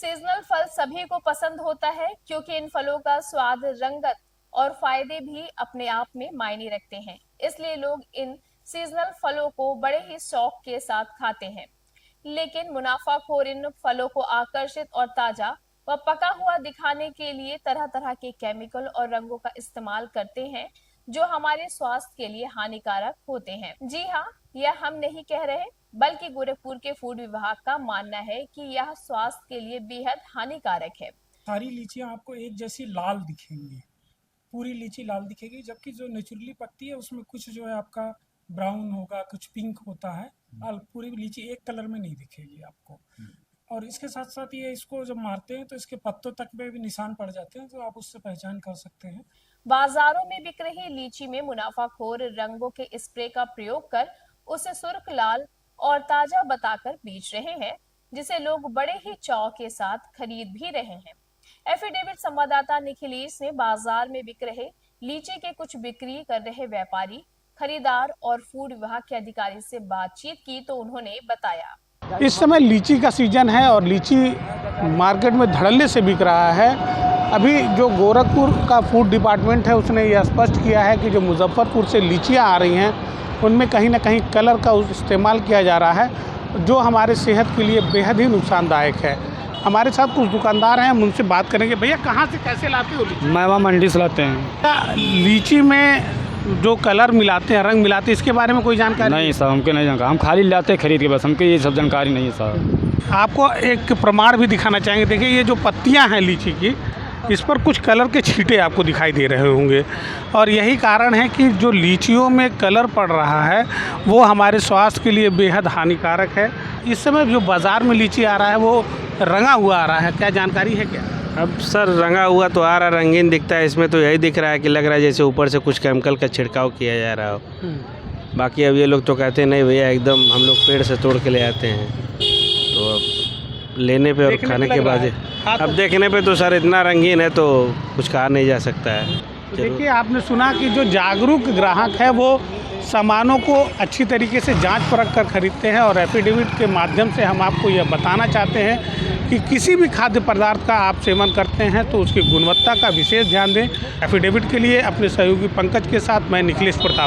Seasonal फल सभी को पसंद होता है क्योंकि इन फलों का स्वाद, रंगत और फायदे भी अपने आप में मायने रखते हैं। इसलिए लोग इन सीजनल फलों को बड़े ही शौक के साथ खाते हैं। लेकिन मुनाफाखोर इन फलों को आकर्षित और ताजा व पका हुआ दिखाने के लिए तरह तरह के केमिकल और रंगों का इस्तेमाल करते हैं, जो हमारे स्वास्थ्य के लिए हानिकारक होते हैं। जी हाँ, यह हम नहीं कह रहे, बल्कि गोरखपुर के फूड विभाग का मानना है कि यह स्वास्थ्य के लिए बेहद हानिकारक है। सारी लीचियां आपको एक जैसी लाल दिखेंगी, पूरी लीची लाल दिखेगी, जबकि जो नेचुरली पकती है उसमें कुछ जो है आपका ब्राउन होगा, कुछ पिंक होता है। पूरी लीची एक कलर में नहीं दिखेगी आपको। और इसके साथ साथ ये इसको जब मारते हैं तो इसके पत्तों तक पे भी निशान पड़ जाते हैं, तो आप उससे पहचान कर सकते हैं। बाजारों में बिक रही लीची में मुनाफाखोर रंगों के स्प्रे का प्रयोग कर उसे सुर्ख लाल और ताजा बताकर बेच रहे हैं, जिसे लोग बड़े ही चाव के साथ खरीद भी रहे हैं। एफिडेविट संवाददाता निखिलेश ने बाजार में बिक रहे लीची के कुछ बिक्री कर रहे व्यापारी, खरीदार और फूड विभाग के अधिकारी से बातचीत की तो उन्होंने बताया, इस समय लीची का सीजन है और लीची मार्केट में धड़ल्ले से बिक रहा है। अभी जो गोरखपुर का फूड डिपार्टमेंट है उसने यह स्पष्ट किया है कि जो मुजफ्फरपुर से लीचियां आ रही हैं उनमें कहीं ना कहीं कलर का इस्तेमाल किया जा रहा है, जो हमारे सेहत के लिए बेहद ही नुकसानदायक है। हमारे साथ कुछ दुकानदार हैं, हम उनसे बात करेंगे। भैया, कहाँ से कैसे लाते हो लीची? मैं वहाँ मंडी से लाते हैं। लीची में जो कलर मिलाते हैं, रंग मिलाते हैं, इसके बारे में कोई जानकारी नहीं साहब, हमको नहीं जानकारी। हम खाली लाते हैं खरीद के, बस हमको ये सब जानकारी नहीं है साहब। आपको एक प्रमाण भी दिखाना चाहेंगे। देखिए, ये जो पत्तियां हैं लीची की, इस पर कुछ कलर के छींटे आपको दिखाई दे रहे होंगे, और यही कारण है कि जो लीचियों में कलर पड़ रहा है वो हमारे स्वास्थ्य के लिए बेहद हानिकारक है। इस समय जो बाज़ार में लीची आ रहा है वो रंगा हुआ आ रहा है, क्या जानकारी है क्या? अब सर, रंगा हुआ तो आ रहा, रंगीन दिखता है। इसमें तो यही दिख रहा है कि लग रहा है जैसे ऊपर से कुछ केमिकल का छिड़काव किया जा रहा हो। बाकी अब ये लोग तो कहते हैं नहीं भैया, एकदम हम लोग पेड़ से तोड़ के ले आते हैं। तो अब लेने पे और खाने के बाद अब देखने पे तो सर इतना रंगीन है तो कुछ कहा नहीं जा सकता है। देखिए, आपने सुना कि जो जागरूक ग्राहक है वो सामानों को अच्छी तरीके से जांच परख कर खरीदते हैं, और एफिडेविट के माध्यम से हम आपको यह बताना चाहते हैं कि किसी भी खाद्य पदार्थ का आप सेवन करते हैं तो उसकी गुणवत्ता का विशेष ध्यान दें। एफिडेविट के लिए अपने सहयोगी पंकज के साथ मैं निखिलेश प्रताप।